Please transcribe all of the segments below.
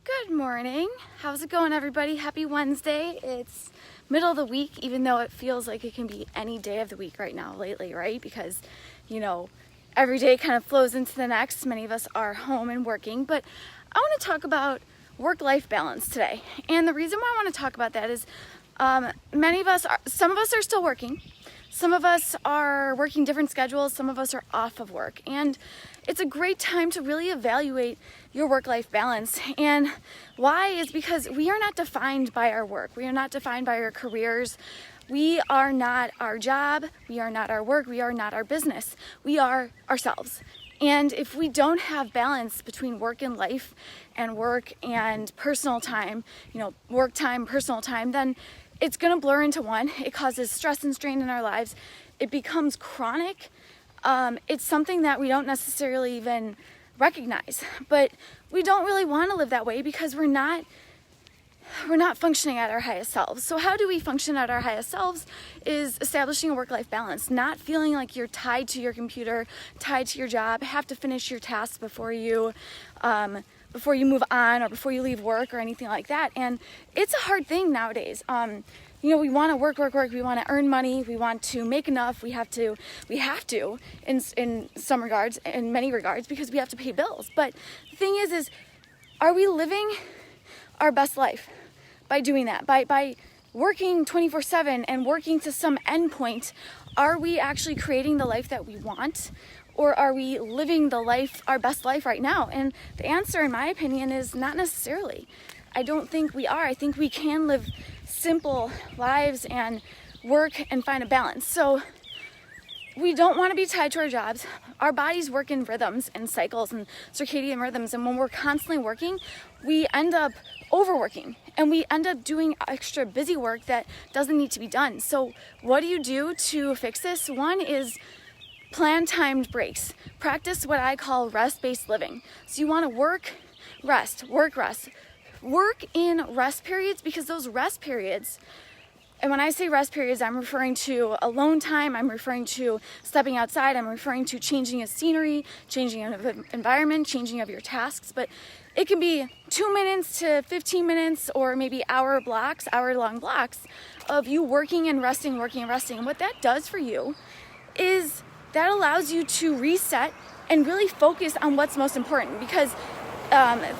Good morning. How's it going, everybody? Happy Wednesday. It's middle of the week, even though it feels like it can be any day of the week right now lately, right? Because, every day kind of flows into the next. Many of us are home and working, but I want to talk about work-life balance today. And the reason why I want to talk about that is some of us are still working. Some of us are working different schedules. Some of us are off of work. And it's a great time to really evaluate your work-life balance. And why is because we are not defined by our work. We are not defined by our careers. We are not our job. We are not our work. We are not our business. We are ourselves. And if we don't have balance between work and life and work and personal time, work time, personal time, then it's going to blur into one. It causes stress and strain in our lives. It becomes chronic. It's something that we don't necessarily even recognize, but we don't really want to live that way because we're not functioning at our highest selves. So how do we function at our highest selves is establishing a work-life balance, not feeling like you're tied to your computer, tied to your job, have to finish your tasks before you move on or before you leave work or anything like that. And it's a hard thing nowadays. We want to work. We want to earn money. We want to make enough. We have to in some regards, in many regards, because we have to pay bills. But the thing is are we living our best life by doing that? By working 24/7 and working to some end point, are we actually creating the life that we want? Or are we living our best life right now? And the answer, in my opinion, is not necessarily. I don't think we are. I think we can live simple lives and work and find a balance. So we don't want to be tied to our jobs. Our bodies work in rhythms and cycles and circadian rhythms. And when we're constantly working, we end up overworking and we end up doing extra busy work that doesn't need to be done. So what do you do to fix this? One is plan timed breaks. Practice what I call rest-based living. So you want to work, rest, work, rest. Work in rest periods, because those rest periods, and when I say rest periods, I'm referring to alone time, I'm referring to stepping outside, I'm referring to changing of scenery, changing of environment, changing of your tasks, but it can be 2 minutes to 15 minutes or maybe hour-long blocks of you working and resting, working and resting. And what that does for you is that allows you to reset and really focus on what's most important, because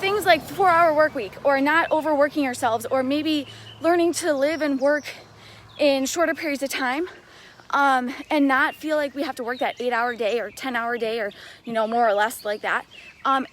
things like 4-hour work week or not overworking yourselves or maybe learning to live and work in shorter periods of time and not feel like we have to work that 8-hour day or 10-hour day or more or less like that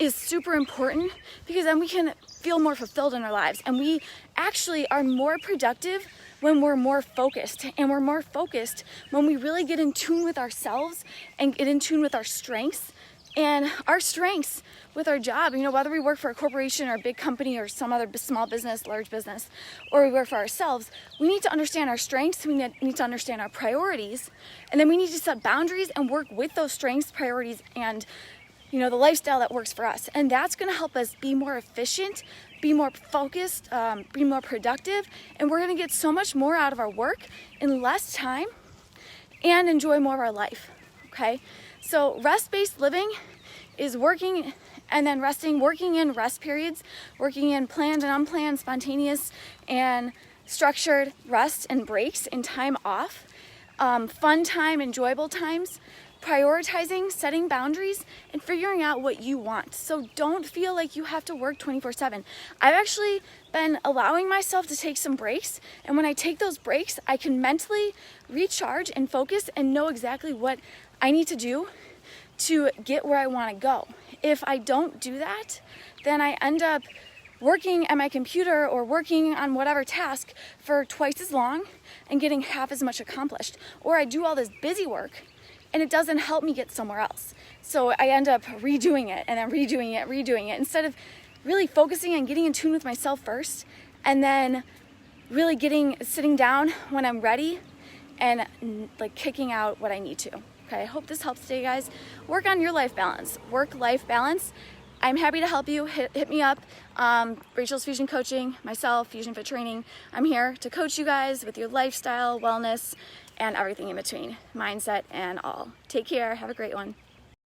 is super important, because then we can feel more fulfilled in our lives, and we actually are more productive when we're more focused. And we're more focused when we really get in tune with ourselves and get in tune with our strengths. And our strengths with our job, whether we work for a corporation or a big company or some other small business, large business, or we work for ourselves, we need to understand our strengths, we need to understand our priorities, and then we need to set boundaries and work with those strengths, priorities, and the lifestyle that works for us. And that's going to help us be more efficient, be more focused, be more productive, and we're going to get so much more out of our work in less time and enjoy more of our life, okay? So rest-based living is working and then resting, working in rest periods, working in planned and unplanned, spontaneous and structured rest and breaks and time off, fun time, enjoyable times, prioritizing, setting boundaries, and figuring out what you want. So don't feel like you have to work 24/7. I've actually been allowing myself to take some breaks, and when I take those breaks, I can mentally recharge and focus and know exactly what I need to do to get where I want to go. If I don't do that, then I end up working at my computer or working on whatever task for twice as long and getting half as much accomplished. Or I do all this busy work and it doesn't help me get somewhere else. So I end up redoing it and then redoing it instead of really focusing on getting in tune with myself first, and then really sitting down when I'm ready and kicking out what I need to. Okay, I hope this helps today, guys. Work on your life balance, work-life balance. I'm happy to help you. Hit me up. Rachel's Fusion Coaching, myself, Fusion Fit Training. I'm here to coach you guys with your lifestyle, wellness, and everything in between, mindset and all. Take care. Have a great one.